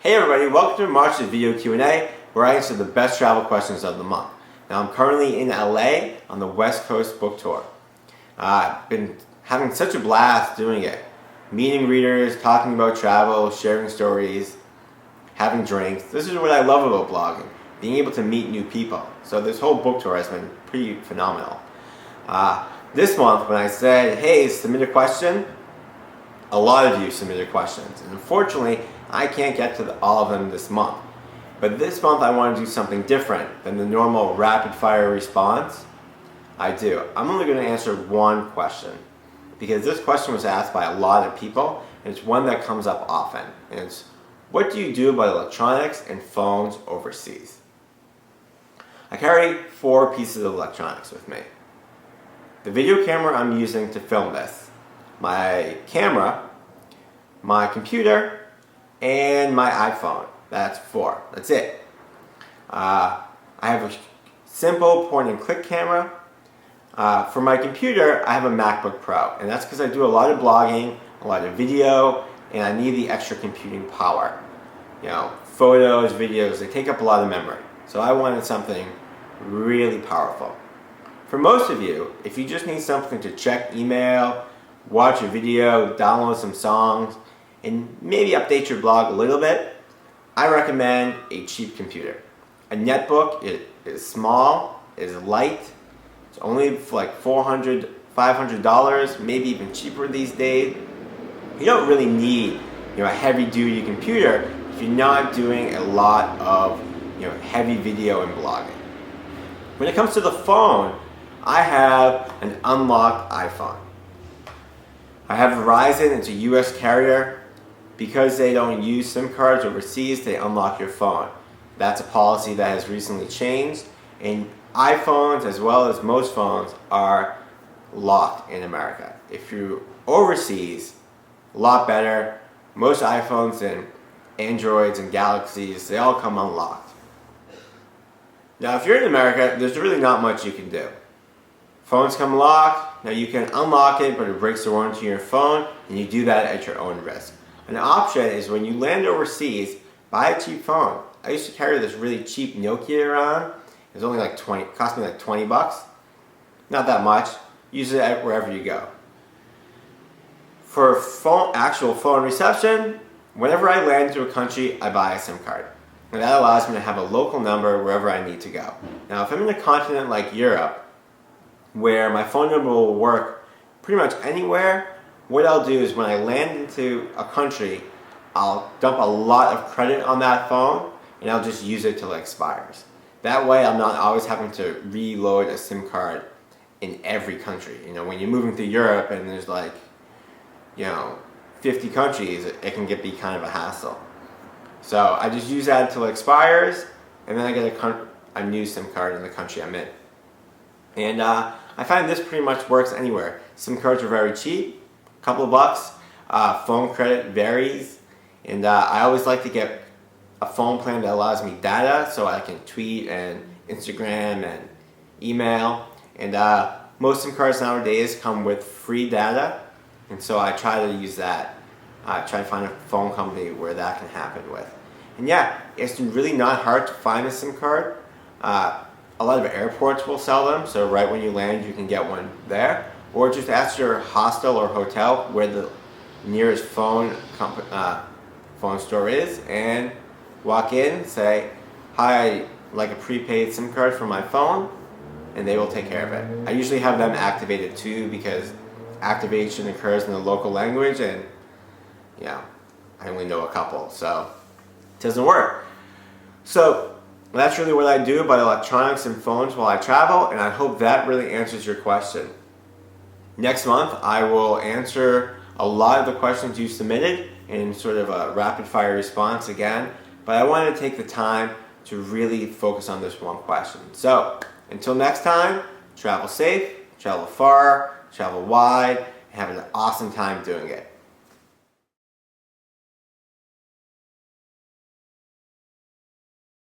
Hey everybody, welcome to March's video Q&A where I answer the best travel questions of the month. Now I'm currently in LA on the West Coast book tour. I've been having such a blast doing it. Meeting readers, talking about travel, sharing stories, having drinks. This is what I love about blogging, being able to meet new people. So this whole book tour has been pretty phenomenal. This month when I said, hey, submit a question, a lot of you submitted questions. And unfortunately, I can't get to all of them this month. But this month I want to do something different than the normal rapid fire response. I'm only going to answer one question because this question was asked by a lot of people and it's one that comes up often. And it's, what do you do about electronics and phones overseas? I carry 4 pieces of electronics with me. The video camera I'm using to film this, my camera, my computer, and my iPhone. That's 4. That's it. I have a simple point and click camera. For my computer, I have a MacBook Pro, and that's because I do a lot of blogging, a lot of video, and I need the extra computing power. You know, photos, videos, they take up a lot of memory. So I wanted something really powerful. For most of you, if you just need something to check email, watch a video, download some songs, and maybe update your blog a little bit, I recommend a cheap computer. A netbook, it is small, it is light, it's only like $400, $500, maybe even cheaper these days. You don't really need a heavy-duty computer if you're not doing a lot of heavy video and blogging. When it comes to the phone, I have an unlocked iPhone. I have Verizon, it's a US carrier. Because they don't use SIM cards overseas, they unlock your phone. That's a policy that has recently changed, and iPhones, as well as most phones, are locked in America. If you're overseas, a lot better. Most iPhones and Androids and Galaxies, they all come unlocked. Now, if you're in America, there's really not much you can do. Phones come locked. Now, you can unlock it, but it breaks the warranty on your phone, and you do that at your own risk. An option is when you land overseas, buy a cheap phone. I used to carry this really cheap Nokia around. It was only like cost me like 20 bucks. Not that much. Use it wherever you go. For actual phone reception, whenever I land to a country, I buy a SIM card. And that allows me to have a local number wherever I need to go. Now, if I'm in a continent like Europe, where my phone number will work pretty much anywhere, what I'll do is when I land into a country, I'll dump a lot of credit on that phone and I'll just use it till it expires. That way I'm not always having to reload a SIM card in every country. When you're moving through Europe and there's 50 countries, it can be kind of a hassle. So I just use that until it expires and then I get a new SIM card in the country I'm in. And I find this pretty much works anywhere. SIM cards are very cheap. Couple of bucks. Phone credit varies, and I always like to get a phone plan that allows me data so I can tweet and Instagram and email. And most SIM cards nowadays come with free data, and so I try to use that. I try to find a phone company where that can happen with. And yeah, it's really not hard to find a SIM card. A lot of airports will sell them, so right when you land you can get one there. Or just ask your hostel or hotel where the nearest phone store is and walk in, say, hi, I'd like a prepaid SIM card for my phone, and they will take care of it. I usually have them activated too because activation occurs in the local language and I only know a couple, so it doesn't work. So that's really what I do about electronics and phones while I travel, and I hope that really answers your question. Next month, I will answer a lot of the questions you submitted in sort of a rapid fire response again, but I wanted to take the time to really focus on this one question. So, until next time, travel safe, travel far, travel wide, and have an awesome time doing it.